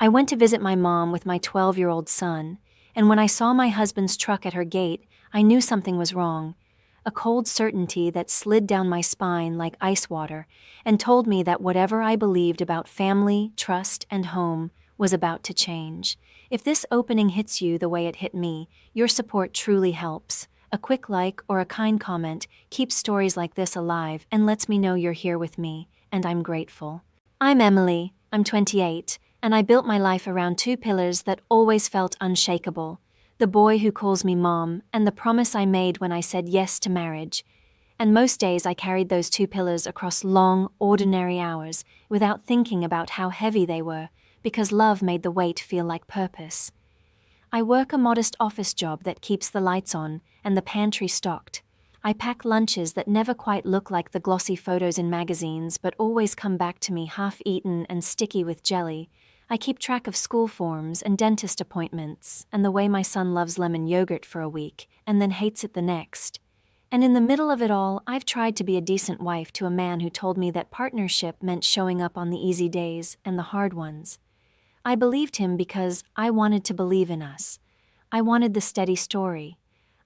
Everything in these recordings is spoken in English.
I went to visit my mom with my 12-year-old son, and when I saw my husband's truck at her gate, I knew something was wrong. A cold certainty that slid down my spine like ice water and told me that whatever I believed about family, trust, and home was about to change. If this opening hits you the way it hit me, your support truly helps. A quick like or a kind comment keeps stories like this alive and lets me know you're here with me, and I'm grateful. I'm Emily, I'm 28, and I built my life around two pillars that always felt unshakable: the boy who calls me mom and the promise I made when I said yes to marriage. And most days I carried those two pillars across long, ordinary hours without thinking about how heavy they were, because love made the weight feel like purpose. I work a modest office job that keeps the lights on and the pantry stocked. I pack lunches that never quite look like the glossy photos in magazines but always come back to me half-eaten and sticky with jelly. I keep track of school forms and dentist appointments and the way my son loves lemon yogurt for a week and then hates it the next. And in the middle of it all, I've tried to be a decent wife to a man who told me that partnership meant showing up on the easy days and the hard ones. I believed him because I wanted to believe in us. I wanted the steady story.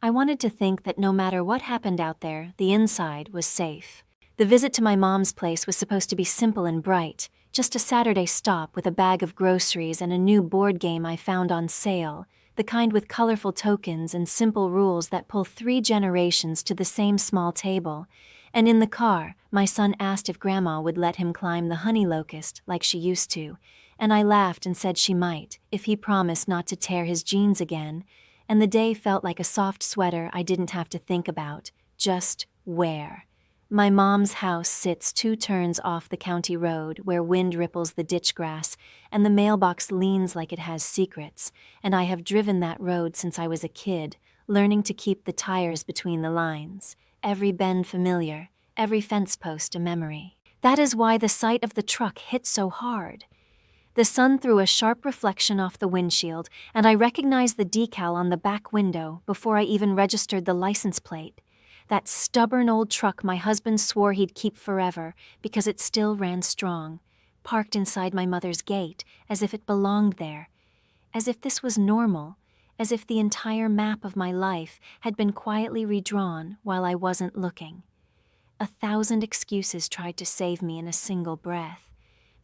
I wanted to think that no matter what happened out there, the inside was safe. The visit to my mom's place was supposed to be simple and bright, just a Saturday stop with a bag of groceries and a new board game I found on sale, the kind with colorful tokens and simple rules that pull 3 generations to the same small table. And in the car, my son asked if Grandma would let him climb the honey locust like she used to, and I laughed and said she might, if he promised not to tear his jeans again, and the day felt like a soft sweater I didn't have to think about, just wear. My mom's house sits 2 turns off the county road where wind ripples the ditch grass, and the mailbox leans like it has secrets, and I have driven that road since I was a kid, learning to keep the tires between the lines, every bend familiar, every fence post a memory. That is why the sight of the truck hit so hard. The sun threw a sharp reflection off the windshield, and I recognized the decal on the back window before I even registered the license plate. That stubborn old truck my husband swore he'd keep forever because it still ran strong, parked inside my mother's gate as if it belonged there, as if this was normal, as if the entire map of my life had been quietly redrawn while I wasn't looking. 1,000 excuses tried to save me in a single breath.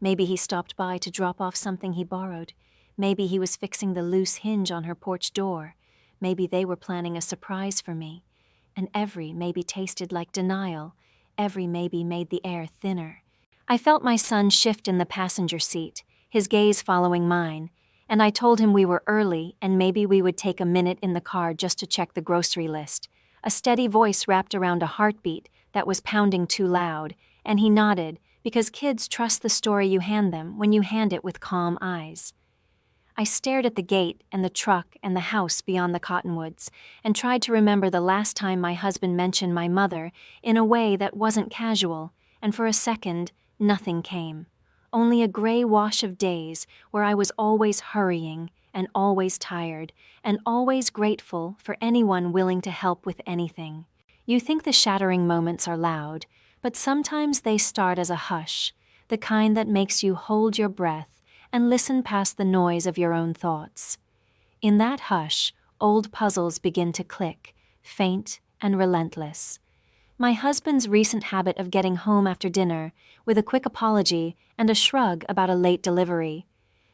Maybe he stopped by to drop off something he borrowed. Maybe he was fixing the loose hinge on her porch door. Maybe they were planning a surprise for me. And every maybe tasted like denial. Every maybe made the air thinner. I felt my son shift in the passenger seat, his gaze following mine, and I told him we were early and maybe we would take a minute in the car just to check the grocery list. A steady voice wrapped around a heartbeat that was pounding too loud, and he nodded, because kids trust the story you hand them when you hand it with calm eyes. I stared at the gate and the truck and the house beyond the cottonwoods and tried to remember the last time my husband mentioned my mother in a way that wasn't casual, and for a second, nothing came. Only a gray wash of days where I was always hurrying and always tired and always grateful for anyone willing to help with anything. You think the shattering moments are loud, but sometimes they start as a hush, the kind that makes you hold your breath and listen past the noise of your own thoughts. In that hush, old puzzles begin to click, faint and relentless. My husband's recent habit of getting home after dinner with a quick apology and a shrug about a late delivery.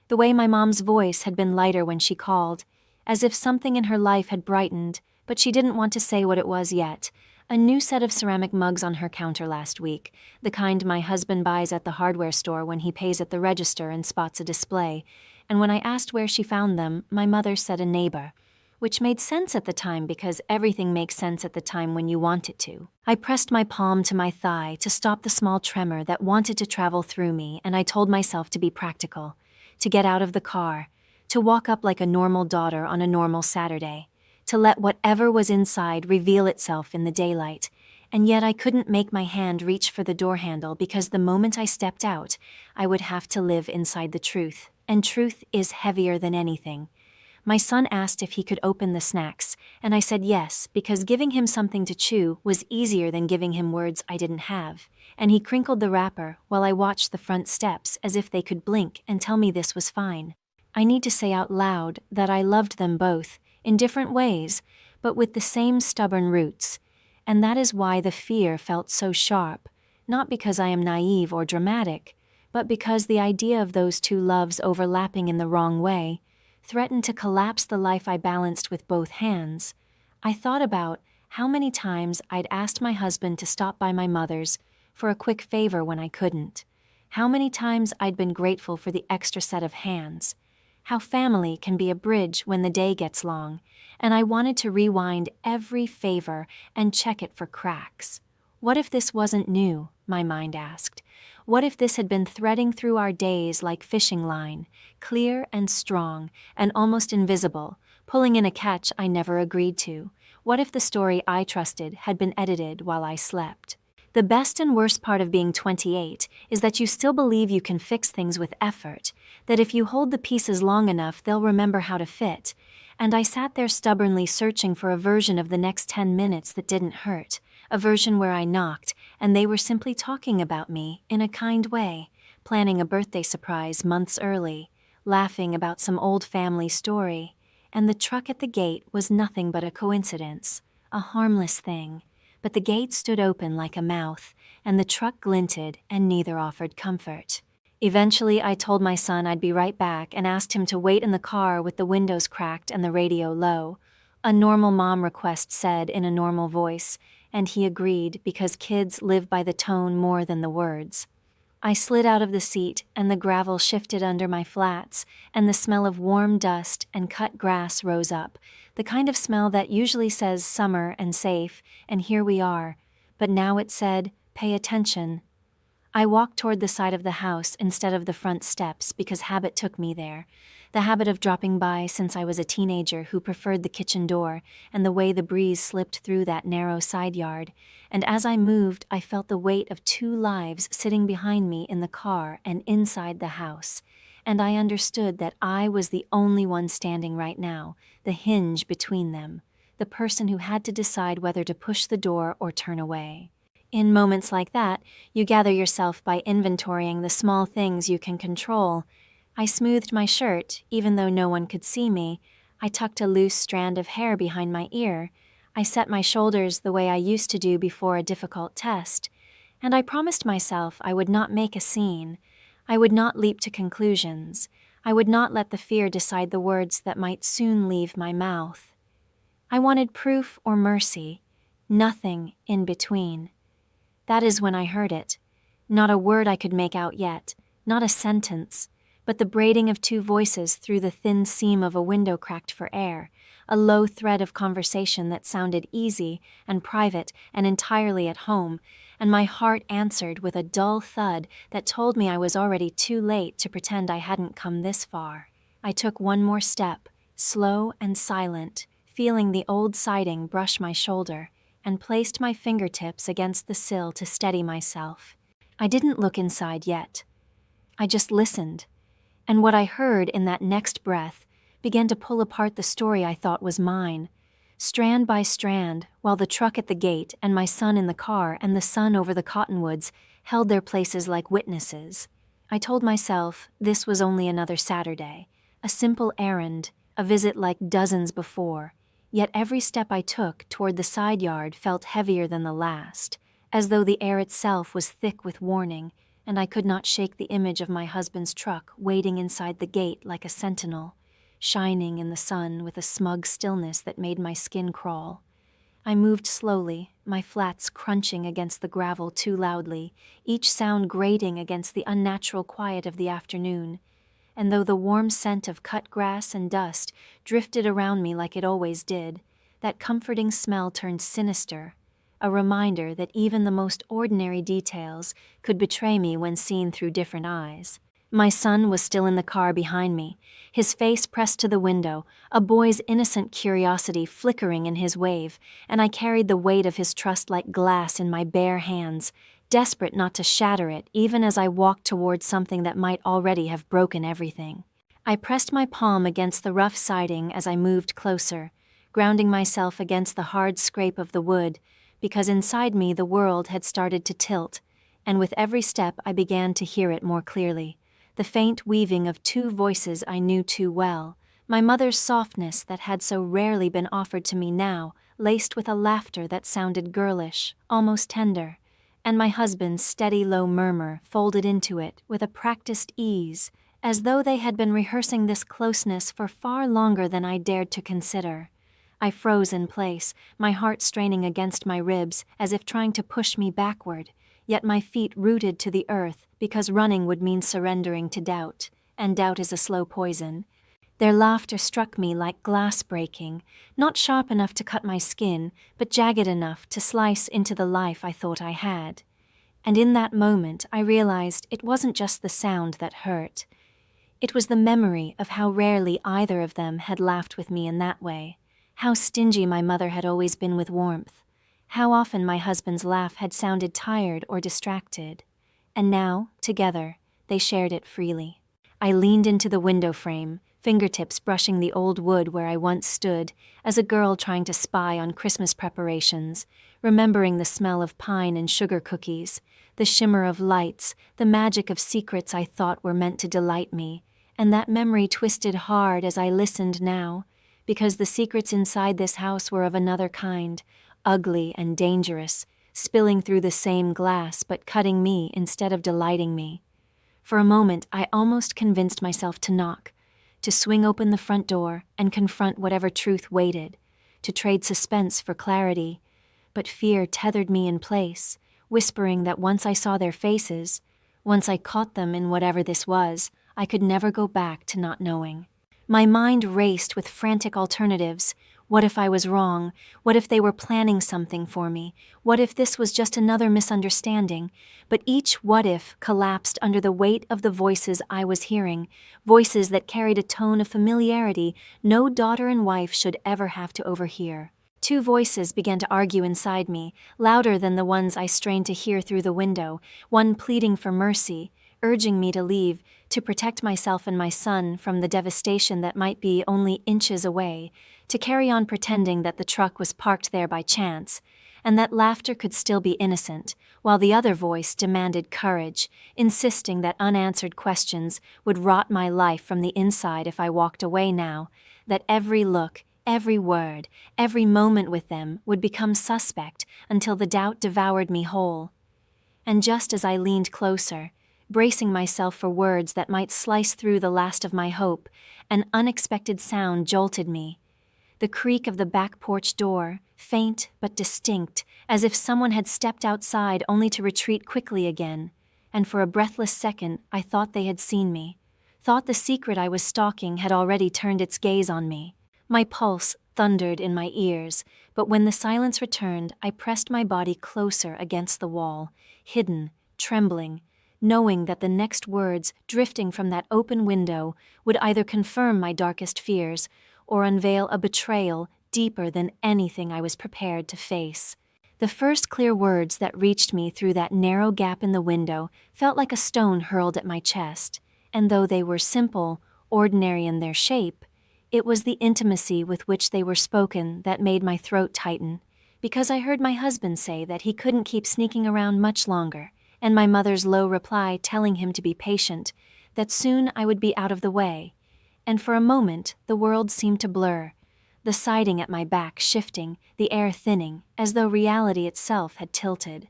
The way my mom's voice had been lighter when she called, as if something in her life had brightened, but she didn't want to say what it was yet. A new set of ceramic mugs on her counter last week, the kind my husband buys at the hardware store when he pays at the register and spots a display, and when I asked where she found them, my mother said a neighbor, which made sense at the time because everything makes sense at the time when you want it to. I pressed my palm to my thigh to stop the small tremor that wanted to travel through me, and I told myself to be practical, to get out of the car, to walk up like a normal daughter on a normal Saturday, to let whatever was inside reveal itself in the daylight, and yet I couldn't make my hand reach for the door handle because the moment I stepped out, I would have to live inside the truth, and truth is heavier than anything. My son asked if he could open the snacks, and I said yes because giving him something to chew was easier than giving him words I didn't have, and he crinkled the wrapper while I watched the front steps as if they could blink and tell me this was fine. I need to say out loud that I loved them both, in different ways, but with the same stubborn roots. And that is why the fear felt so sharp, not because I am naive or dramatic, but because the idea of those two loves overlapping in the wrong way threatened to collapse the life I balanced with both hands. I thought about how many times I'd asked my husband to stop by my mother's for a quick favor when I couldn't. How many times I'd been grateful for the extra set of hands. How family can be a bridge when the day gets long, and I wanted to rewind every favor and check it for cracks. What if this wasn't new, my mind asked. What if this had been threading through our days like fishing line, clear and strong and almost invisible, pulling in a catch I never agreed to? What if the story I trusted had been edited while I slept? The best and worst part of being 28 is that you still believe you can fix things with effort, that if you hold the pieces long enough they'll remember how to fit. And I sat there stubbornly searching for a version of the next 10 minutes that didn't hurt, a version where I knocked and they were simply talking about me in a kind way, planning a birthday surprise months early, laughing about some old family story, and the truck at the gate was nothing but a coincidence, a harmless thing. But the gate stood open like a mouth, and the truck glinted, and neither offered comfort. Eventually, I told my son I'd be right back and asked him to wait in the car with the windows cracked and the radio low. A normal mom request said in a normal voice, and he agreed because kids live by the tone more than the words. I slid out of the seat, and the gravel shifted under my flats, and the smell of warm dust and cut grass rose up, the kind of smell that usually says summer and safe, and here we are, but now it said, pay attention. I walked toward the side of the house instead of the front steps because habit took me there, the habit of dropping by since I was a teenager who preferred the kitchen door and the way the breeze slipped through that narrow side yard, and as I moved I felt the weight of two lives sitting behind me in the car and inside the house, and I understood that I was the only one standing right now, the hinge between them, the person who had to decide whether to push the door or turn away. In moments like that, you gather yourself by inventorying the small things you can control. I smoothed my shirt, even though no one could see me. I tucked a loose strand of hair behind my ear. I set my shoulders the way I used to do before a difficult test. And I promised myself I would not make a scene. I would not leap to conclusions. I would not let the fear decide the words that might soon leave my mouth. I wanted proof or mercy, nothing in between. That is when I heard it. Not a word I could make out yet, not a sentence, but the braiding of two voices through the thin seam of a window cracked for air, a low thread of conversation that sounded easy and private and entirely at home, and my heart answered with a dull thud that told me I was already too late to pretend I hadn't come this far. I took one more step, slow and silent, feeling the old siding brush my shoulder, and placed my fingertips against the sill to steady myself. I didn't look inside yet. I just listened, and what I heard in that next breath began to pull apart the story I thought was mine, strand by strand, while the truck at the gate and my son in the car and the sun over the cottonwoods held their places like witnesses. I told myself this was only another Saturday, a simple errand, a visit like dozens before. Yet every step I took toward the side yard felt heavier than the last, as though the air itself was thick with warning, and I could not shake the image of my husband's truck waiting inside the gate like a sentinel, shining in the sun with a smug stillness that made my skin crawl. I moved slowly, my flats crunching against the gravel too loudly, each sound grating against the unnatural quiet of the afternoon. And though the warm scent of cut grass and dust drifted around me like it always did, that comforting smell turned sinister, a reminder that even the most ordinary details could betray me when seen through different eyes. My son was still in the car behind me, his face pressed to the window, a boy's innocent curiosity flickering in his wave, and I carried the weight of his trust like glass in my bare hands, desperate not to shatter it even as I walked towards something that might already have broken everything. I pressed my palm against the rough siding as I moved closer, grounding myself against the hard scrape of the wood, because inside me the world had started to tilt, and with every step I began to hear it more clearly. the faint weaving of two voices I knew too well, my mother's softness that had so rarely been offered to me now, laced with a laughter that sounded girlish, almost tender, and my husband's steady low murmur folded into it with a practiced ease, as though they had been rehearsing this closeness for far longer than I dared to consider. I froze in place, my heart straining against my ribs as if trying to push me backward, yet my feet rooted to the earth because running would mean surrendering to doubt, and doubt is a slow poison. Their laughter struck me like glass breaking, not sharp enough to cut my skin, but jagged enough to slice into the life I thought I had. And in that moment I realized it wasn't just the sound that hurt. It was the memory of how rarely either of them had laughed with me in that way, how stingy my mother had always been with warmth, how often my husband's laugh had sounded tired or distracted. And now, together, they shared it freely. I leaned into the window frame, fingertips brushing the old wood where I once stood, as a girl trying to spy on Christmas preparations, remembering the smell of pine and sugar cookies, the shimmer of lights, the magic of secrets I thought were meant to delight me, and that memory twisted hard as I listened now, because the secrets inside this house were of another kind, ugly and dangerous, spilling through the same glass but cutting me instead of delighting me. For a moment I almost convinced myself to knock, to swing open the front door and confront whatever truth waited, to trade suspense for clarity, but fear tethered me in place, whispering that once I saw their faces, once I caught them in whatever this was, I could never go back to not knowing. My mind raced with frantic alternatives. What if I was wrong? What if they were planning something for me? What if this was just another misunderstanding? But each what if collapsed under the weight of the voices I was hearing, voices that carried a tone of familiarity no daughter and wife should ever have to overhear. Two voices began to argue inside me, louder than the ones I strained to hear through the window, one pleading for mercy, urging me to leave, to protect myself and my son from the devastation that might be only inches away, to carry on pretending that the truck was parked there by chance, and that laughter could still be innocent, while the other voice demanded courage, insisting that unanswered questions would rot my life from the inside if I walked away now, that every look, every word, every moment with them would become suspect until the doubt devoured me whole. And just as I leaned closer, bracing myself for words that might slice through the last of my hope, an unexpected sound jolted me. The creak of the back porch door, faint but distinct, as if someone had stepped outside only to retreat quickly again, and for a breathless second I thought they had seen me, thought the secret I was stalking had already turned its gaze on me. My pulse thundered in my ears, but when the silence returned, I pressed my body closer against the wall, hidden, trembling, knowing that the next words drifting from that open window would either confirm my darkest fears or unveil a betrayal deeper than anything I was prepared to face. The first clear words that reached me through that narrow gap in the window felt like a stone hurled at my chest, and though they were simple, ordinary in their shape, it was the intimacy with which they were spoken that made my throat tighten, because I heard my husband say that he couldn't keep sneaking around much longer, and my mother's low reply telling him to be patient, that soon I would be out of the way. And for a moment, the world seemed to blur, the siding at my back shifting, the air thinning, as though reality itself had tilted.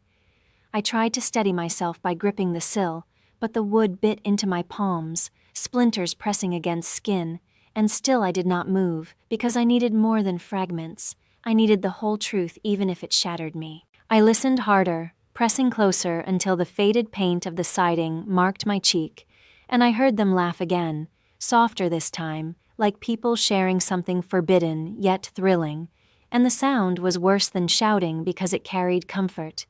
I tried to steady myself by gripping the sill, but the wood bit into my palms, splinters pressing against skin, and still I did not move, because I needed more than fragments. I needed the whole truth even if it shattered me. I listened harder, pressing closer until the faded paint of the siding marked my cheek, and I heard them laugh again, softer this time, like people sharing something forbidden yet thrilling, and the sound was worse than shouting because it carried comfort,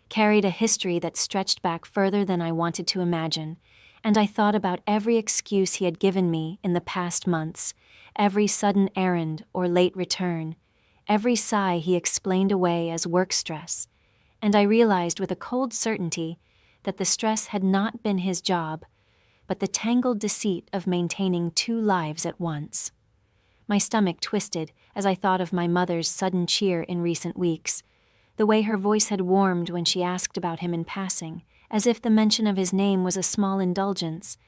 carried a history that stretched back further than I wanted to imagine, and I thought about every excuse he had given me in the past months, every sudden errand or late return, every sigh he explained away as work stress, and I realized with a cold certainty that the stress had not been his job, but the tangled deceit of maintaining two lives at once. My stomach twisted as I thought of my mother's sudden cheer in recent weeks, the way her voice had warmed when she asked about him in passing, as if the mention of his name was a small indulgence,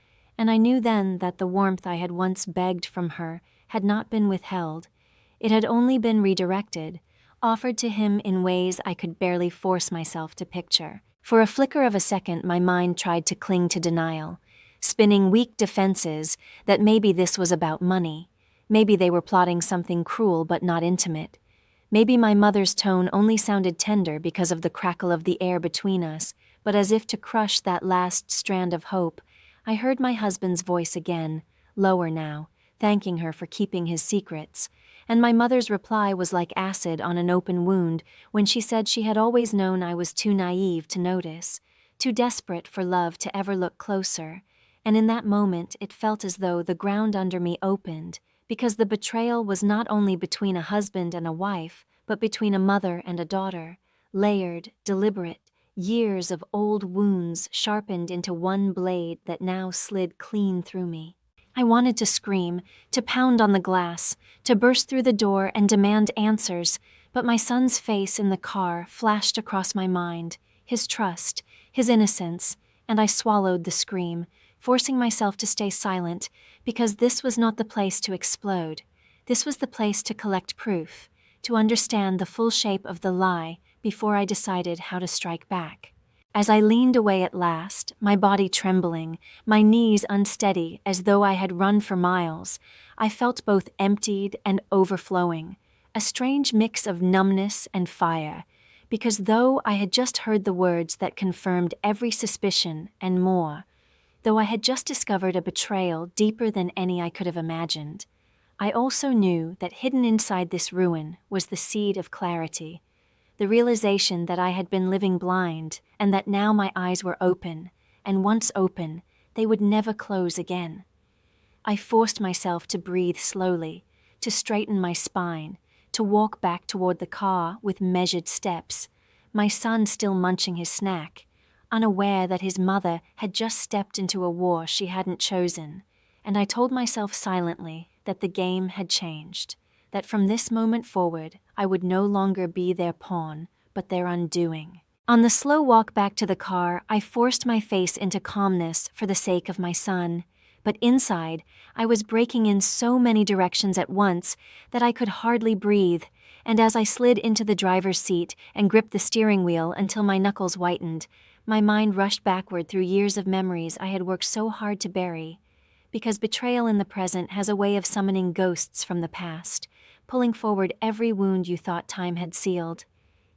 and I knew then that the warmth I had once begged from her had not been withheld. It had only been redirected, offered to him in ways I could barely force myself to picture. For a flicker of a second, my mind tried to cling to denial, spinning weak defenses that maybe this was about money. Maybe they were plotting something cruel but not intimate. Maybe my mother's tone only sounded tender because of the crackle of the air between us, but as if to crush that last strand of hope, I heard my husband's voice again, lower now, thanking her for keeping his secrets. And my mother's reply was like acid on an open wound when she said she had always known I was too naive to notice, too desperate for love to ever look closer. And in that moment it felt as though the ground under me opened, because the betrayal was not only between a husband and a wife, but between a mother and a daughter, layered, deliberate, years of old wounds sharpened into one blade that now slid clean through me. I wanted to scream, to pound on the glass, to burst through the door and demand answers, but my son's face in the car flashed across my mind, his trust, his innocence, and I swallowed the scream, forcing myself to stay silent, because this was not the place to explode. This was the place to collect proof, to understand the full shape of the lie before I decided how to strike back. As I leaned away at last, my body trembling, my knees unsteady as though I had run for miles, I felt both emptied and overflowing, a strange mix of numbness and fire, because though I had just heard the words that confirmed every suspicion and more, though I had just discovered a betrayal deeper than any I could have imagined, I also knew that hidden inside this ruin was the seed of clarity, the realization that I had been living blind and that now my eyes were open, and once open, they would never close again. I forced myself to breathe slowly, to straighten my spine, to walk back toward the car with measured steps, my son still munching his snack, unaware that his mother had just stepped into a war she hadn't chosen, and I told myself silently that the game had changed, that from this moment forward I would no longer be their pawn, but their undoing. On the slow walk back to the car, I forced my face into calmness for the sake of my son, but inside, I was breaking in so many directions at once that I could hardly breathe, and as I slid into the driver's seat and gripped the steering wheel until my knuckles whitened, my mind rushed backward through years of memories I had worked so hard to bury. Because betrayal in the present has a way of summoning ghosts from the past, pulling forward every wound you thought time had sealed.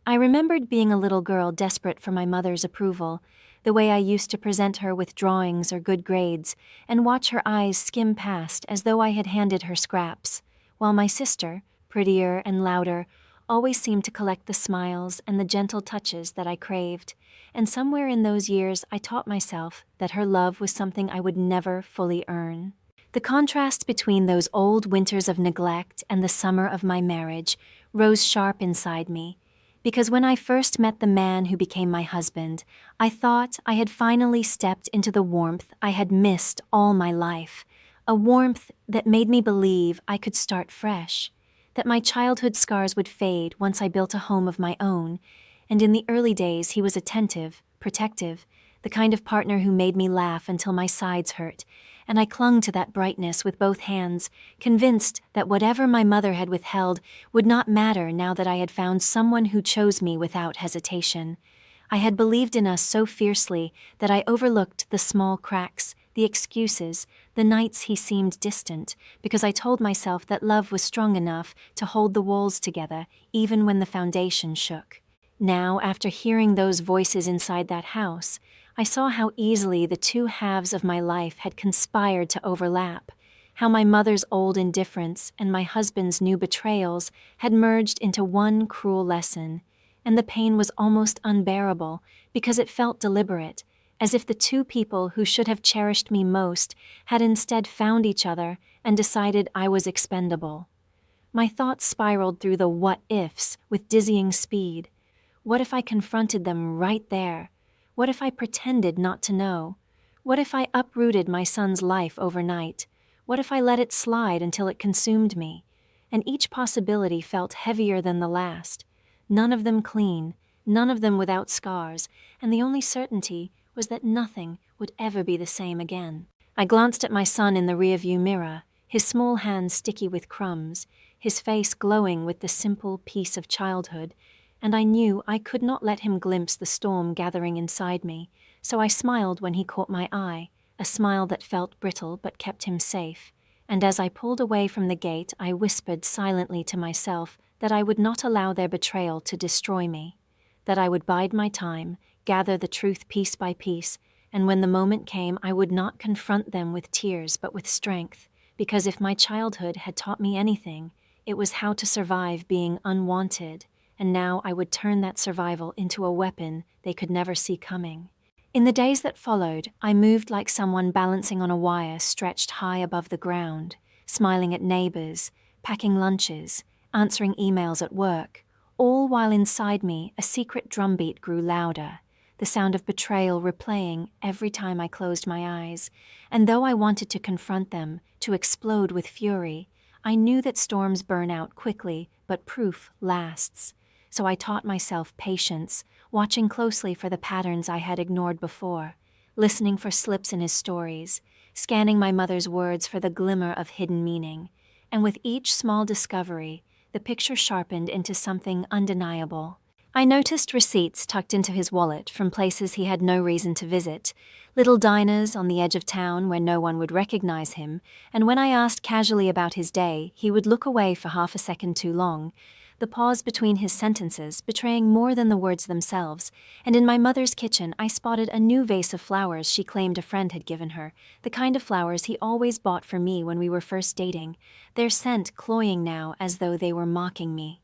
I remembered being a little girl desperate for my mother's approval, the way I used to present her with drawings or good grades, and watch her eyes skim past as though I had handed her scraps, while my sister, prettier and louder, always seemed to collect the smiles and the gentle touches that I craved, and somewhere in those years I taught myself that her love was something I would never fully earn. The contrast between those old winters of neglect and the summer of my marriage rose sharp inside me, because when I first met the man who became my husband, I thought I had finally stepped into the warmth I had missed all my life, a warmth that made me believe I could start fresh, that my childhood scars would fade once I built a home of my own, and in the early days he was attentive, protective, the kind of partner who made me laugh until my sides hurt, and I clung to that brightness with both hands, convinced that whatever my mother had withheld would not matter now that I had found someone who chose me without hesitation. I had believed in us so fiercely that I overlooked the small cracks, the excuses, the nights he seemed distant, because I told myself that love was strong enough to hold the walls together even when the foundation shook. Now, after hearing those voices inside that house, I saw how easily the two halves of my life had conspired to overlap, how my mother's old indifference and my husband's new betrayals had merged into one cruel lesson, and the pain was almost unbearable because it felt deliberate, as if the two people who should have cherished me most had instead found each other and decided I was expendable. My thoughts spiraled through the what-ifs with dizzying speed. What if I confronted them right there? What if I pretended not to know? What if I uprooted my son's life overnight? What if I let it slide until it consumed me? And each possibility felt heavier than the last. None of them clean, none of them without scars, and the only certainty was that nothing would ever be the same again. I glanced at my son in the rearview mirror, his small hands sticky with crumbs, his face glowing with the simple peace of childhood, and I knew I could not let him glimpse the storm gathering inside me, so I smiled when he caught my eye, a smile that felt brittle but kept him safe. And as I pulled away from the gate, I whispered silently to myself that I would not allow their betrayal to destroy me, that I would bide my time, gather the truth piece by piece, and when the moment came, I would not confront them with tears but with strength, because if my childhood had taught me anything, it was how to survive being unwanted, and now I would turn that survival into a weapon they could never see coming. In the days that followed, I moved like someone balancing on a wire stretched high above the ground, smiling at neighbors, packing lunches, answering emails at work, all while inside me a secret drumbeat grew louder, the sound of betrayal replaying every time I closed my eyes. And though I wanted to confront them, to explode with fury, I knew that storms burn out quickly, but proof lasts. So I taught myself patience, watching closely for the patterns I had ignored before, listening for slips in his stories, scanning my mother's words for the glimmer of hidden meaning. And with each small discovery, the picture sharpened into something undeniable. I noticed receipts tucked into his wallet from places he had no reason to visit, little diners on the edge of town where no one would recognize him, and when I asked casually about his day, he would look away for half a second too long, the pause between his sentences betraying more than the words themselves. And in my mother's kitchen, I spotted a new vase of flowers she claimed a friend had given her, the kind of flowers he always bought for me when we were first dating, their scent cloying now as though they were mocking me.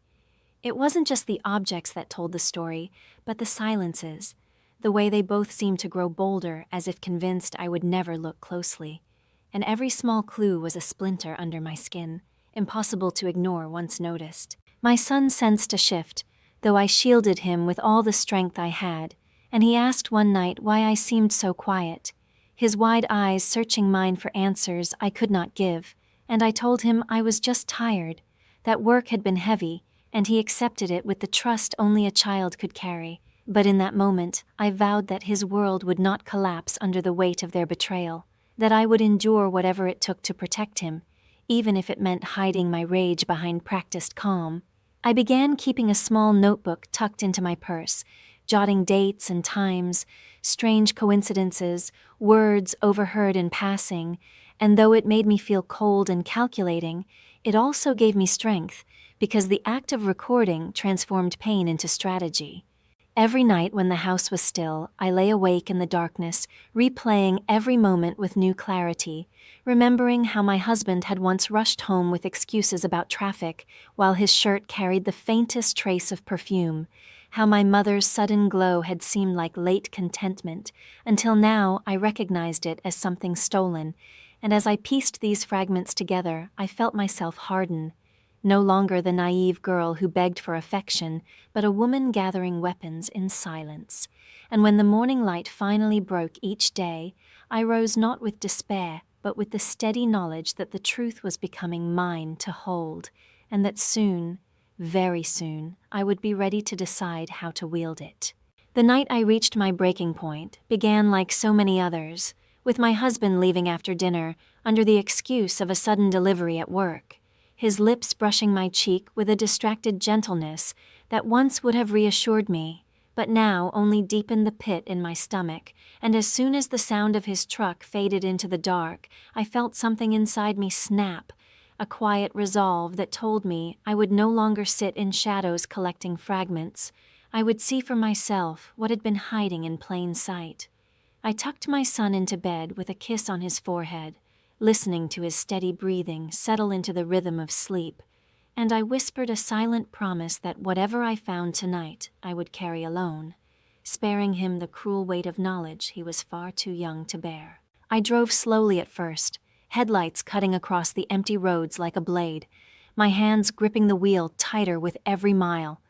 It wasn't just the objects that told the story, but the silences, the way they both seemed to grow bolder as if convinced I would never look closely. And every small clue was a splinter under my skin, impossible to ignore once noticed. My son sensed a shift, though I shielded him with all the strength I had, and he asked one night why I seemed so quiet, his wide eyes searching mine for answers I could not give, and I told him I was just tired, that work had been heavy, and he accepted it with the trust only a child could carry. But in that moment, I vowed that his world would not collapse under the weight of their betrayal, that I would endure whatever it took to protect him, even if it meant hiding my rage behind practiced calm. I began keeping a small notebook tucked into my purse, jotting dates and times, strange coincidences, words overheard in passing, and though it made me feel cold and calculating, it also gave me strength, because the act of recording transformed pain into strategy. Every night when the house was still, I lay awake in the darkness, replaying every moment with new clarity, remembering how my husband had once rushed home with excuses about traffic, while his shirt carried the faintest trace of perfume, how my mother's sudden glow had seemed like late contentment, until now I recognized it as something stolen, and as I pieced these fragments together, I felt myself harden. No longer the naive girl who begged for affection, but a woman gathering weapons in silence. And when the morning light finally broke each day, I rose not with despair, but with the steady knowledge that the truth was becoming mine to hold, and that soon, very soon, I would be ready to decide how to wield it. The night I reached my breaking point began like so many others, with my husband leaving after dinner under the excuse of a sudden delivery at work, his lips brushing my cheek with a distracted gentleness that once would have reassured me, but now only deepened the pit in my stomach, and as soon as the sound of his truck faded into the dark, I felt something inside me snap, a quiet resolve that told me I would no longer sit in shadows collecting fragments. I would see for myself what had been hiding in plain sight. I tucked my son into bed with a kiss on his forehead, listening to his steady breathing settle into the rhythm of sleep, and I whispered a silent promise that whatever I found tonight I would carry alone, sparing him the cruel weight of knowledge he was far too young to bear. I drove slowly at first, headlights cutting across the empty roads like a blade, my hands gripping the wheel tighter with every mile,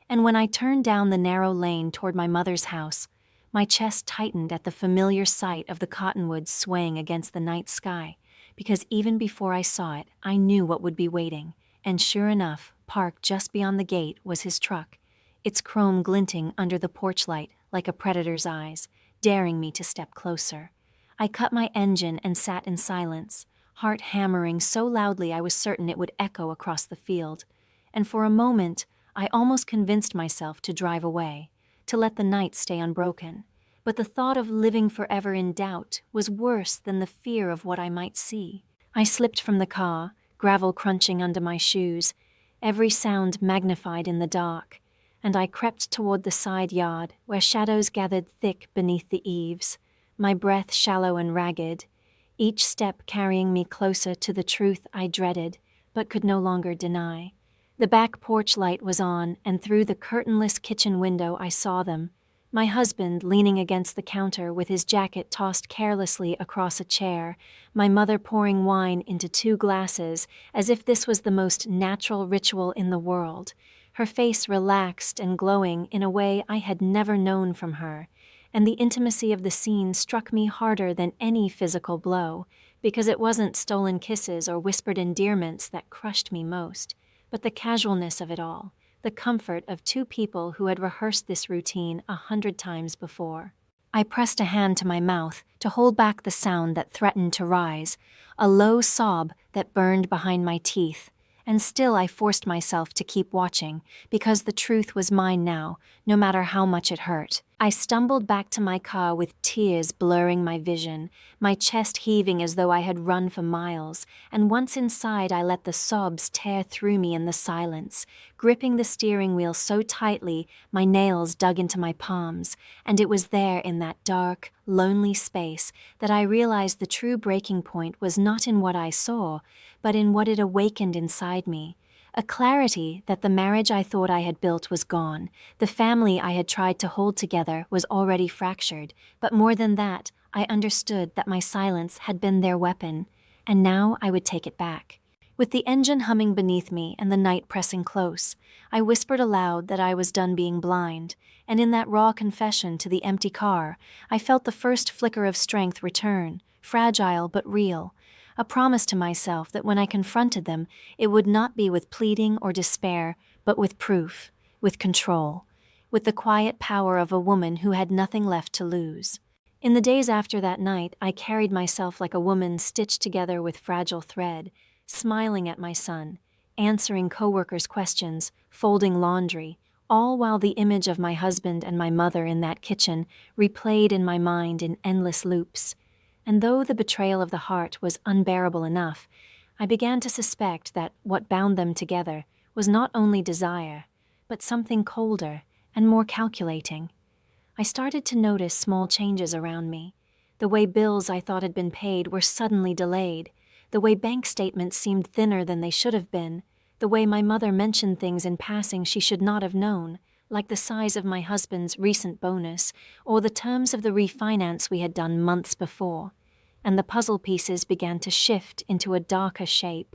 and when I turned down the narrow lane toward my mother's house, my chest tightened at the familiar sight of the cottonwoods swaying against the night sky, because even before I saw it, I knew what would be waiting, and sure enough, parked just beyond the gate was his truck, its chrome glinting under the porch light like a predator's eyes, daring me to step closer. I cut my engine and sat in silence, heart hammering so loudly I was certain it would echo across the field. And for a moment, I almost convinced myself to drive away, to let the night stay unbroken. But the thought of living forever in doubt was worse than the fear of what I might see. I slipped from the car, gravel crunching under my shoes, every sound magnified in the dark, and I crept toward the side yard where shadows gathered thick beneath the eaves, my breath shallow and ragged, each step carrying me closer to the truth I dreaded but could no longer deny. The back porch light was on, and through the curtainless kitchen window I saw them, my husband leaning against the counter with his jacket tossed carelessly across a chair, my mother pouring wine into 2 glasses as if this was the most natural ritual in the world, her face relaxed and glowing in a way I had never known from her, and the intimacy of the scene struck me harder than any physical blow, because it wasn't stolen kisses or whispered endearments that crushed me most, but the casualness of it all, the comfort of 2 people who had rehearsed this routine 100 times before. I pressed a hand to my mouth to hold back the sound that threatened to rise, a low sob that burned behind my teeth, and still I forced myself to keep watching, because the truth was mine now, no matter how much it hurt. I stumbled back to my car with tears blurring my vision, my chest heaving as though I had run for miles, and once inside I let the sobs tear through me in the silence, gripping the steering wheel so tightly my nails dug into my palms, and it was there in that dark, lonely space that I realized the true breaking point was not in what I saw, but in what it awakened inside me. A clarity that the marriage I thought I had built was gone, the family I had tried to hold together was already fractured, but more than that, I understood that my silence had been their weapon, and now I would take it back. With the engine humming beneath me and the night pressing close, I whispered aloud that I was done being blind, and in that raw confession to the empty car, I felt the first flicker of strength return, fragile but real, a promise to myself that when I confronted them, it would not be with pleading or despair, but with proof, with control, with the quiet power of a woman who had nothing left to lose. In the days after that night, I carried myself like a woman stitched together with fragile thread, smiling at my son, answering coworkers' questions, folding laundry, all while the image of my husband and my mother in that kitchen replayed in my mind in endless loops. And though the betrayal of the heart was unbearable enough, I began to suspect that what bound them together was not only desire, but something colder and more calculating. I started to notice small changes around me. The way bills I thought had been paid were suddenly delayed, the way bank statements seemed thinner than they should have been, the way my mother mentioned things in passing she should not have known, like the size of my husband's recent bonus or the terms of the refinance we had done months before, and the puzzle pieces began to shift into a darker shape,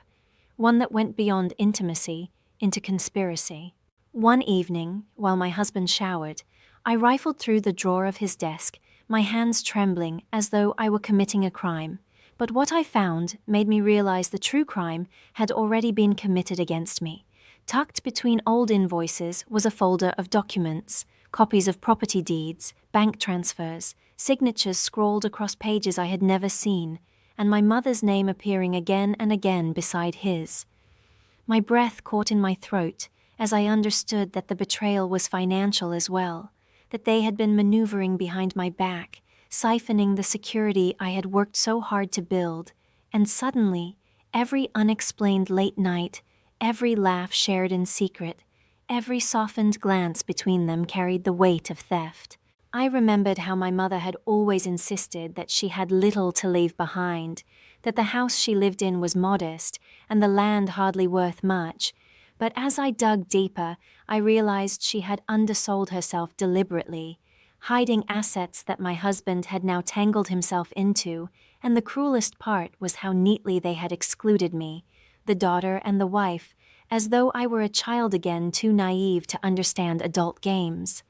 one that went beyond intimacy into conspiracy. One evening, while my husband showered, I rifled through the drawer of his desk, my hands trembling as though I were committing a crime. But what I found made me realize the true crime had already been committed against me. Tucked between old invoices was a folder of documents, copies of property deeds, bank transfers, signatures scrawled across pages I had never seen, and my mother's name appearing again and again beside his. My breath caught in my throat as I understood that the betrayal was financial as well, that they had been maneuvering behind my back, siphoning the security I had worked so hard to build, and suddenly, every unexplained late night, every laugh shared in secret, every softened glance between them carried the weight of theft. I remembered how my mother had always insisted that she had little to leave behind, that the house she lived in was modest and the land hardly worth much, but as I dug deeper, I realized she had undersold herself deliberately, hiding assets that my husband had now tangled himself into, and the cruelest part was how neatly they had excluded me, the daughter and the wife, as though I were a child again too naive to understand adult games.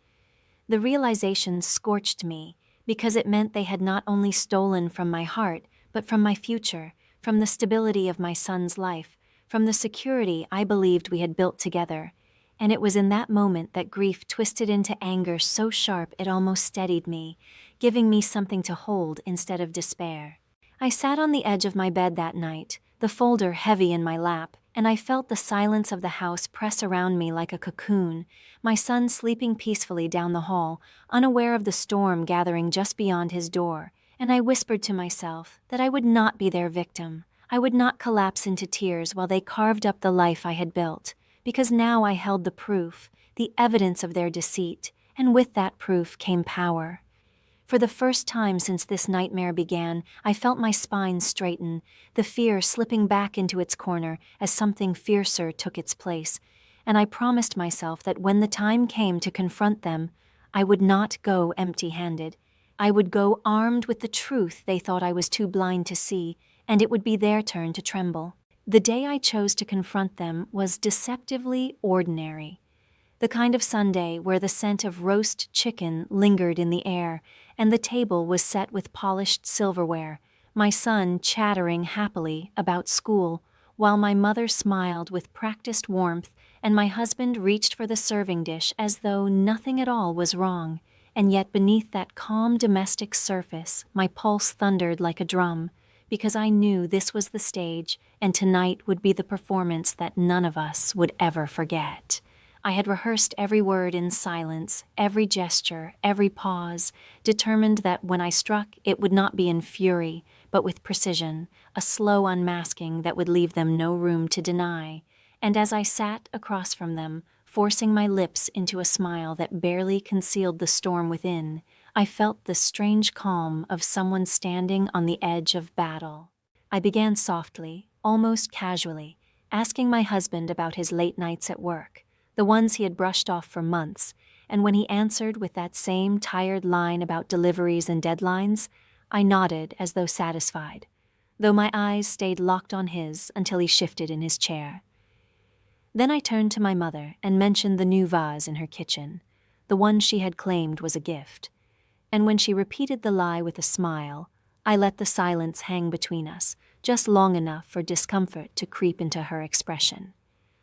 The realization scorched me, because it meant they had not only stolen from my heart, but from my future, from the stability of my son's life, from the security I believed we had built together. And it was in that moment that grief twisted into anger so sharp it almost steadied me, giving me something to hold instead of despair. I sat on the edge of my bed that night, the folder heavy in my lap, and I felt the silence of the house press around me like a cocoon, my son sleeping peacefully down the hall, unaware of the storm gathering just beyond his door, and I whispered to myself that I would not be their victim. I would not collapse into tears while they carved up the life I had built, because now I held the proof, the evidence of their deceit, and with that proof came power. For the first time since this nightmare began, I felt my spine straighten, the fear slipping back into its corner as something fiercer took its place, and I promised myself that when the time came to confront them, I would not go empty-handed. I would go armed with the truth they thought I was too blind to see, and it would be their turn to tremble. The day I chose to confront them was deceptively ordinary. The kind of Sunday where the scent of roast chicken lingered in the air, and the table was set with polished silverware, my son chattering happily about school, while my mother smiled with practiced warmth, and my husband reached for the serving dish as though nothing at all was wrong. And yet beneath that calm domestic surface, my pulse thundered like a drum, because I knew this was the stage, and tonight would be the performance that none of us would ever forget. I had rehearsed every word in silence, every gesture, every pause, determined that when I struck, it would not be in fury, but with precision, a slow unmasking that would leave them no room to deny. And as I sat across from them, forcing my lips into a smile that barely concealed the storm within, I felt the strange calm of someone standing on the edge of battle. I began softly, almost casually, asking my husband about his late nights at work, the ones he had brushed off for months, and when he answered with that same tired line about deliveries and deadlines, I nodded as though satisfied, though my eyes stayed locked on his until he shifted in his chair. Then I turned to my mother and mentioned the new vase in her kitchen, the one she had claimed was a gift. And when she repeated the lie with a smile, I let the silence hang between us, just long enough for discomfort to creep into her expression.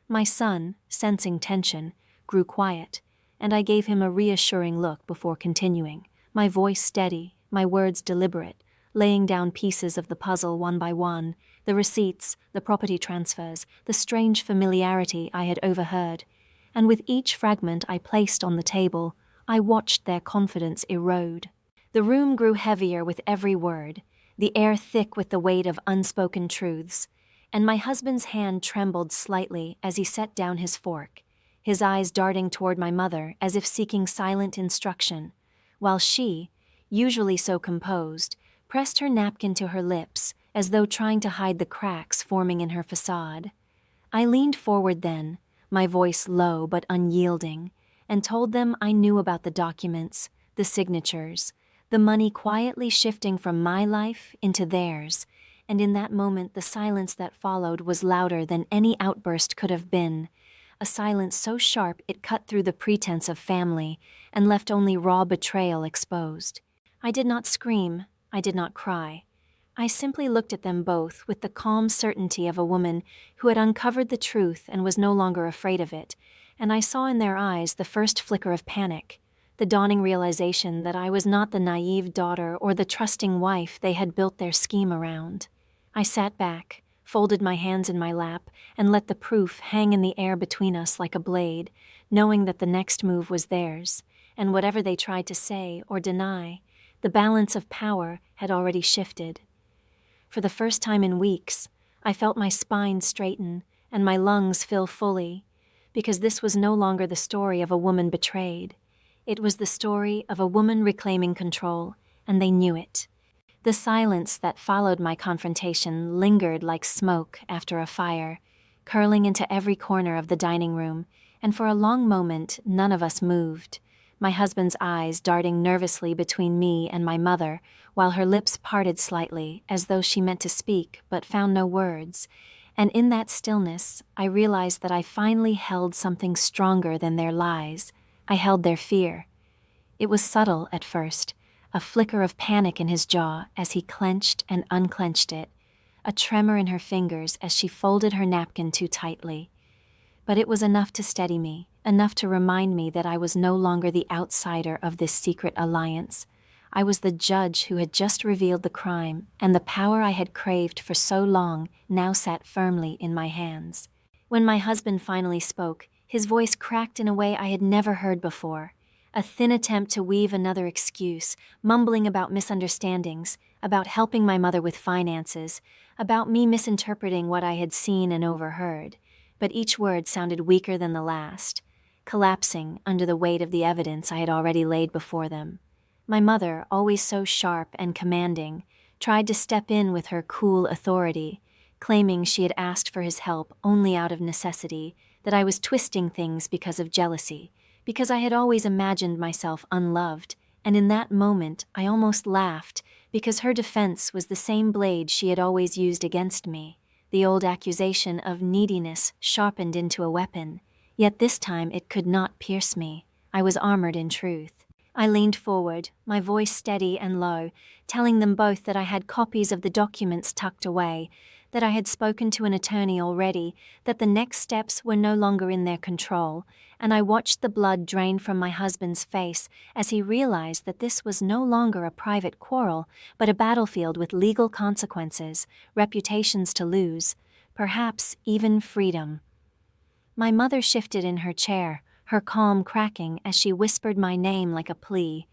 My son, sensing tension, grew quiet, and I gave him a reassuring look before continuing, my voice steady, my words deliberate, laying down pieces of the puzzle one by one, the receipts, the property transfers, the strange familiarity I had overheard, and with each fragment I placed on the table, I watched their confidence erode. The room grew heavier with every word, the air thick with the weight of unspoken truths, and my husband's hand trembled slightly as he set down his fork, his eyes darting toward my mother as if seeking silent instruction, while she, usually so composed, pressed her napkin to her lips as though trying to hide the cracks forming in her facade. I leaned forward then, my voice low but unyielding, and told them I knew about the documents, the signatures, the money quietly shifting from my life into theirs, and in that moment the silence that followed was louder than any outburst could have been, a silence so sharp it cut through the pretense of family and left only raw betrayal exposed. I did not scream, I did not cry. I simply looked at them both with the calm certainty of a woman who had uncovered the truth and was no longer afraid of it, and I saw in their eyes the first flicker of panic, the dawning realization that I was not the naive daughter or the trusting wife they had built their scheme around. I sat back, folded my hands in my lap, and let the proof hang in the air between us like a blade, knowing that the next move was theirs, and whatever they tried to say or deny, the balance of power had already shifted. For the first time in weeks, I felt my spine straighten and my lungs fill fully, because this was no longer the story of a woman betrayed. It was the story of a woman reclaiming control, and they knew it. The silence that followed my confrontation lingered like smoke after a fire, curling into every corner of the dining room, and for a long moment none of us moved, my husband's eyes darting nervously between me and my mother, while her lips parted slightly as though she meant to speak but found no words, and in that stillness I realized that I finally held something stronger than their lies. I held their fear. It was subtle at first, a flicker of panic in his jaw as he clenched and unclenched it, a tremor in her fingers as she folded her napkin too tightly. But it was enough to steady me, enough to remind me that I was no longer the outsider of this secret alliance. I was the judge who had just revealed the crime, and the power I had craved for so long now sat firmly in my hands. When my husband finally spoke, his voice cracked in a way I had never heard before. A thin attempt to weave another excuse, mumbling about misunderstandings, about helping my mother with finances, about me misinterpreting what I had seen and overheard. But each word sounded weaker than the last, collapsing under the weight of the evidence I had already laid before them. My mother, always so sharp and commanding, tried to step in with her cool authority, claiming she had asked for his help only out of necessity, that I was twisting things because of jealousy, because I had always imagined myself unloved, and in that moment I almost laughed, because her defense was the same blade she had always used against me, the old accusation of neediness sharpened into a weapon. Yet this time it could not pierce me. I was armored in truth. I leaned forward, my voice steady and low, telling them both that I had copies of the documents tucked away, that I had spoken to an attorney already, that the next steps were no longer in their control, and I watched the blood drain from my husband's face as he realized that this was no longer a private quarrel, but a battlefield with legal consequences, reputations to lose, perhaps even freedom. My mother shifted in her chair, her calm cracking as she whispered my name like a plea,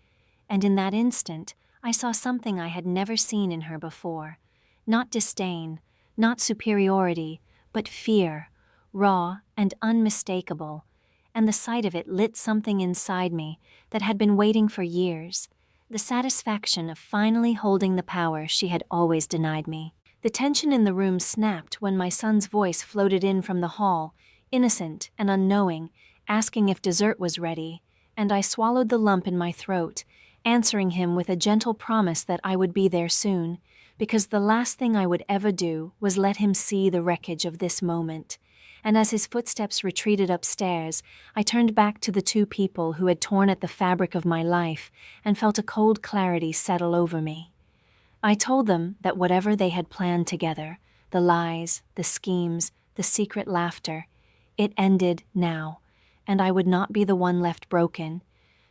and in that instant I saw something I had never seen in her before. Not disdain, not superiority, but fear, raw and unmistakable, and the sight of it lit something inside me that had been waiting for years, the satisfaction of finally holding the power she had always denied me. The tension in the room snapped when my son's voice floated in from the hall, innocent and unknowing, asking if dessert was ready, and I swallowed the lump in my throat, answering him with a gentle promise that I would be there soon, because the last thing I would ever do was let him see the wreckage of this moment. And as his footsteps retreated upstairs, I turned back to the two people who had torn at the fabric of my life and felt a cold clarity settle over me. I told them that whatever they had planned together, the lies, the schemes, the secret laughter, it ended now, and I would not be the one left broken,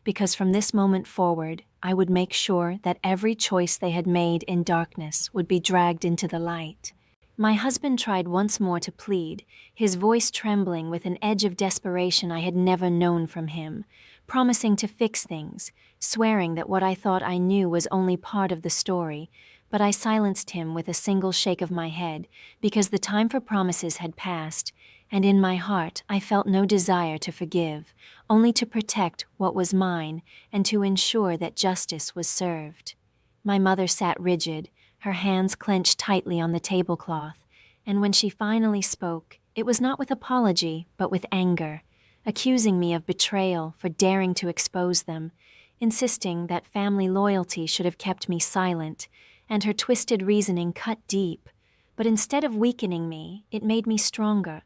because from this moment forward, I would make sure that every choice they had made in darkness would be dragged into the light. My husband tried once more to plead, his voice trembling with an edge of desperation I had never known from him, promising to fix things, swearing that what I thought I knew was only part of the story, but I silenced him with a single shake of my head, because the time for promises had passed, and in my heart I felt no desire to forgive, only to protect what was mine and to ensure that justice was served. My mother sat rigid, her hands clenched tightly on the tablecloth, and when she finally spoke, it was not with apology but with anger, accusing me of betrayal for daring to expose them, insisting that family loyalty should have kept me silent, and her twisted reasoning cut deep, but instead of weakening me, it made me stronger,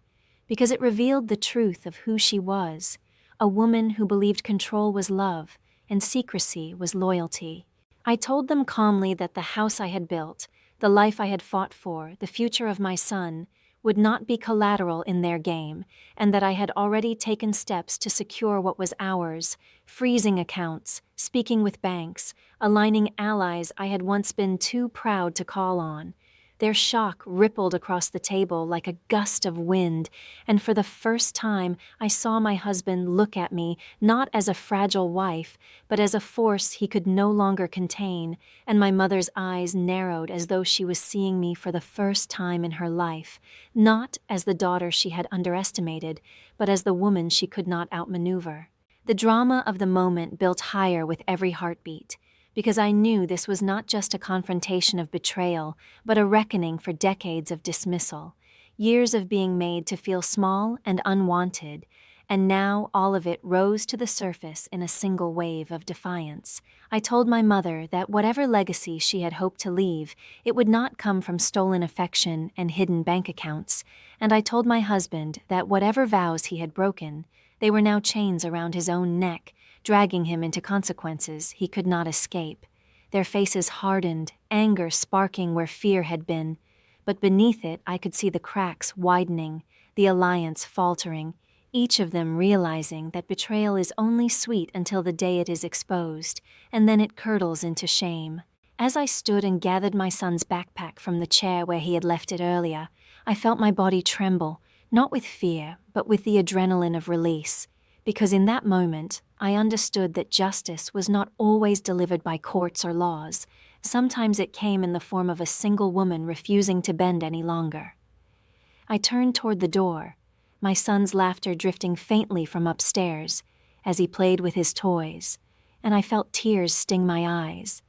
because it revealed the truth of who she was, a woman who believed control was love and secrecy was loyalty. I told them calmly that the house I had built, the life I had fought for, the future of my son, would not be collateral in their game, and that I had already taken steps to secure what was ours, freezing accounts, speaking with banks, aligning allies I had once been too proud to call on. Their shock rippled across the table like a gust of wind, and for the first time I saw my husband look at me not as a fragile wife, but as a force he could no longer contain, and my mother's eyes narrowed as though she was seeing me for the first time in her life, not as the daughter she had underestimated, but as the woman she could not outmaneuver. The drama of the moment built higher with every heartbeat, because I knew this was not just a confrontation of betrayal, but a reckoning for decades of dismissal, years of being made to feel small and unwanted, and now all of it rose to the surface in a single wave of defiance. I told my mother that whatever legacy she had hoped to leave, it would not come from stolen affection and hidden bank accounts, and I told my husband that whatever vows he had broken, they were now chains around his own neck, dragging him into consequences he could not escape. Their faces hardened, anger sparking where fear had been, but beneath it I could see the cracks widening, the alliance faltering, each of them realizing that betrayal is only sweet until the day it is exposed, and then it curdles into shame. As I stood and gathered my son's backpack from the chair where he had left it earlier, I felt my body tremble, not with fear, but with the adrenaline of release. Because in that moment, I understood that justice was not always delivered by courts or laws. Sometimes it came in the form of a single woman refusing to bend any longer. I turned toward the door, my son's laughter drifting faintly from upstairs as he played with his toys, and I felt tears sting my eyes.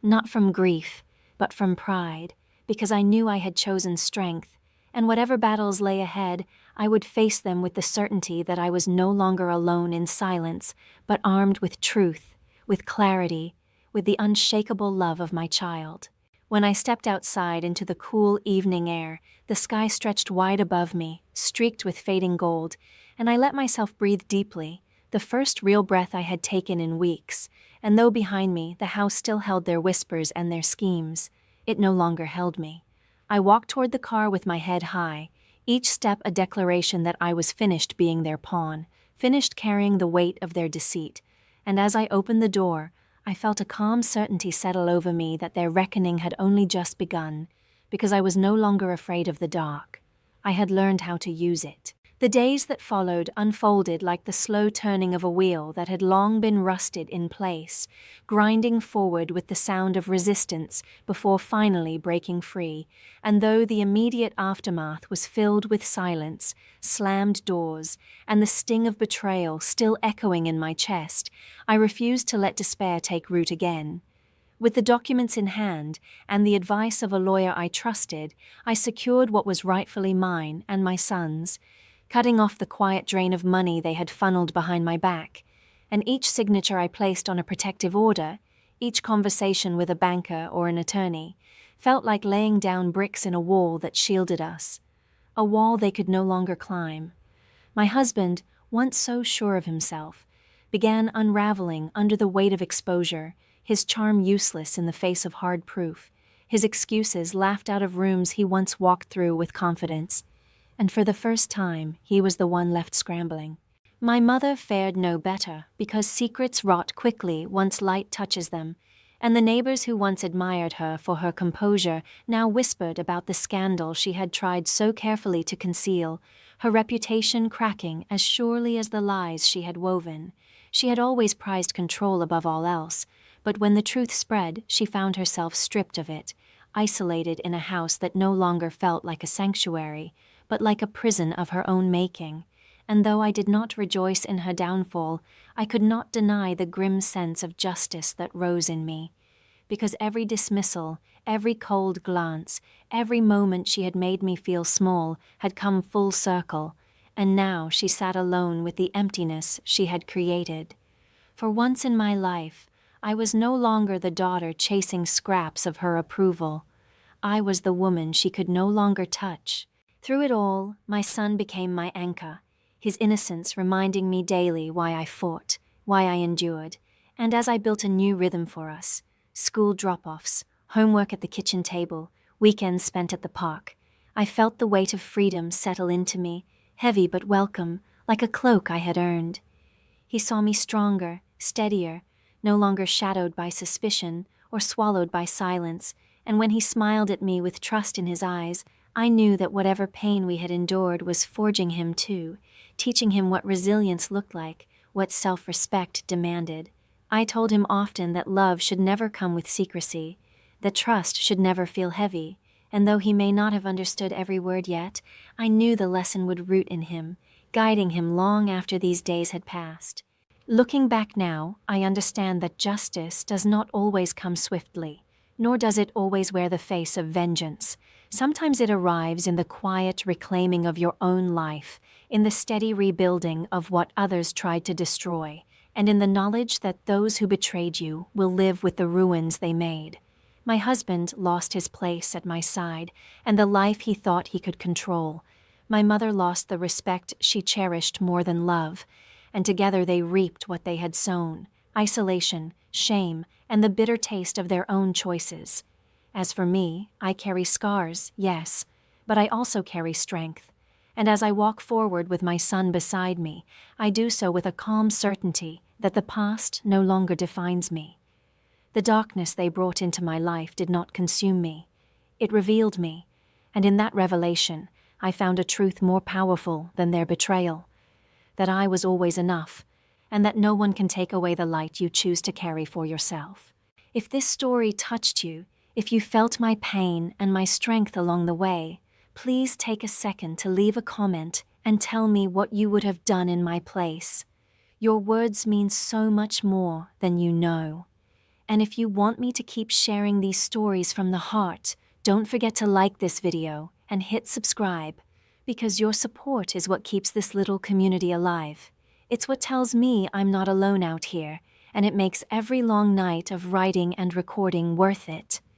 Not from grief, but from pride, because I knew I had chosen strength, and whatever battles lay ahead, I would face them with the certainty that I was no longer alone in silence, but armed with truth, with clarity, with the unshakable love of my child. When I stepped outside into the cool evening air, the sky stretched wide above me, streaked with fading gold, and I let myself breathe deeply, the first real breath I had taken in weeks. And though behind me the house still held their whispers and their schemes, it no longer held me. I walked toward the car with my head high, each step a declaration that I was finished being their pawn, finished carrying the weight of their deceit. And as I opened the door, I felt a calm certainty settle over me that their reckoning had only just begun, because I was no longer afraid of the dark. I had learned how to use it. The days that followed unfolded like the slow turning of a wheel that had long been rusted in place, grinding forward with the sound of resistance before finally breaking free. And though the immediate aftermath was filled with silence, slammed doors, and the sting of betrayal still echoing in my chest, I refused to let despair take root again. With the documents in hand and the advice of a lawyer I trusted, I secured what was rightfully mine and my son's, cutting off the quiet drain of money they had funneled behind my back, and each signature I placed on a protective order, each conversation with a banker or an attorney, felt like laying down bricks in a wall that shielded us, a wall they could no longer climb. My husband, once so sure of himself, began unraveling under the weight of exposure, his charm useless in the face of hard proof, his excuses laughed out of rooms he once walked through with confidence. And for the first time, he was the one left scrambling. My mother fared no better, because secrets rot quickly once light touches them, and the neighbors who once admired her for her composure now whispered about the scandal she had tried so carefully to conceal, her reputation cracking as surely as the lies she had woven. She had always prized control above all else, but when the truth spread, she found herself stripped of it, isolated in a house that no longer felt like a sanctuary, but like a prison of her own making. And though I did not rejoice in her downfall, I could not deny the grim sense of justice that rose in me. Because every dismissal, every cold glance, every moment she had made me feel small had come full circle, and now she sat alone with the emptiness she had created. For once in my life, I was no longer the daughter chasing scraps of her approval. I was the woman she could no longer touch. Through it all, my son became my anchor, his innocence reminding me daily why I fought, why I endured, and as I built a new rhythm for us, school drop-offs, homework at the kitchen table, weekends spent at the park, I felt the weight of freedom settle into me, heavy but welcome, like a cloak I had earned. He saw me stronger, steadier, no longer shadowed by suspicion or swallowed by silence, and when he smiled at me with trust in his eyes, I knew that whatever pain we had endured was forging him too, teaching him what resilience looked like, what self-respect demanded. I told him often that love should never come with secrecy, that trust should never feel heavy, and though he may not have understood every word yet, I knew the lesson would root in him, guiding him long after these days had passed. Looking back now, I understand that justice does not always come swiftly, nor does it always wear the face of vengeance. Sometimes it arrives in the quiet reclaiming of your own life, in the steady rebuilding of what others tried to destroy, and in the knowledge that those who betrayed you will live with the ruins they made. My husband lost his place at my side and the life he thought he could control. My mother lost the respect she cherished more than love, and together they reaped what they had sown: isolation, shame, and the bitter taste of their own choices. As for me, I carry scars, yes, but I also carry strength. And as I walk forward with my son beside me, I do so with a calm certainty that the past no longer defines me. The darkness they brought into my life did not consume me. It revealed me, and in that revelation, I found a truth more powerful than their betrayal: that I was always enough, and that no one can take away the light you choose to carry for yourself. If this story touched you, if you felt my pain and my strength along the way, please take a second to leave a comment and tell me what you would have done in my place. Your words mean so much more than you know. And if you want me to keep sharing these stories from the heart, don't forget to like this video and hit subscribe, because your support is what keeps this little community alive. It's what tells me I'm not alone out here, and it makes every long night of writing and recording worth it.